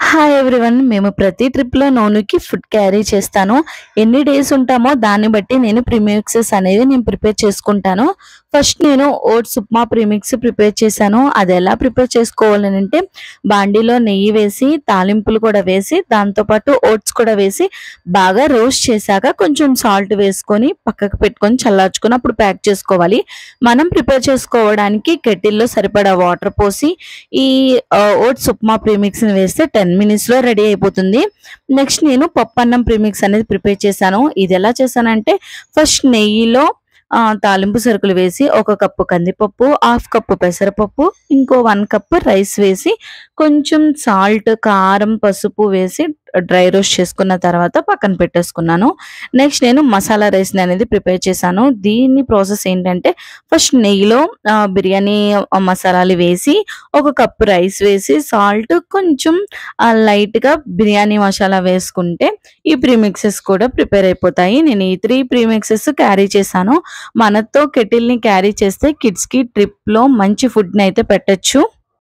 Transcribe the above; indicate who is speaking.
Speaker 1: Hi everyone. మేము ప్రతి ట్రిప్‌లో నోనుకి ఫుడ్ క్యారీ చేస్తాను. ఎన్ని డేస్ ఉంటామో దాన్ని బట్టి నేను ప్రీమిక్సెస్ అనేవి ప్రిపేర్ చేసుకుంటాను. ఫస్ట్ నేను ఓట్స్ ఉప్మా ప్రీమిక్స్ ప్రిపేర్ చేశాను. అది ఎలా ప్రిపేర్ చేసుకోవాలనంటే బాండీలో నెయ్యి వేసి, తాలింపులు కూడా వేసి, దాంతో పాటు ఓట్స్ కూడా వేసి బాగా రోస్ట్ చేశాక కొంచెం సాల్ట్ వేసుకొని పక్కకు పెట్టుకొని చల్లార్చుకొని అప్పుడు ప్యాక్ చేసుకోవాలి. మనం ప్రిపేర్ చేసుకోవడానికి కెటిల్‌లో సరిపడా వాటర్ పోసి ఈ ఓట్స్ ఉప్మా ప్రీమిక్స్‌ని వేస్తే 10 మినిట్స్‌లో రెడీ అయిపోతుంది. నెక్స్ట్ నేను పప్పన్నం ప్రీమిక్స్ అనేది ప్రిపేర్ చేశాను. ఇది ఎలా చేశానంటే ఫస్ట్ నెయ్యిలో తాలింపు సరుకులు వేసి 1 కప్పు కందిపప్పు, 1/2 కప్పు పెసరపప్పు, ఇంకో 1 కప్పు రైస్ వేసి కొంచెం సాల్ట్, కారం, పసుపు వేసి డ్రై రోస్ట్ చేసుకున్న తర్వాత పక్కన పెట్టేసుకున్నాను. నెక్స్ట్ నేను మసాలా రైస్‌ని అనేది ప్రిపేర్ చేశాను. దీని ప్రాసెస్ ఏంటంటే ఫస్ట్ నెయ్యిలో బిర్యానీ మసాలాలు వేసి 1 కప్పు రైస్ వేసి సాల్ట్ కొంచెం లైట్‌గా బిర్యానీ మసాలా వేసుకుంటే ఈ ప్రీమిక్సెస్ కూడా ప్రిపేర్ అయిపోతాయి. నేను ఈ 3 ప్రీమిక్సెస్ క్యారీ చేశాను. మనతో కెటిల్‌ని క్యారీ చేస్తే కిడ్స్‌కి ట్రిప్‌లో మంచి ఫుడ్‌ని అయితే పెట్టొచ్చు.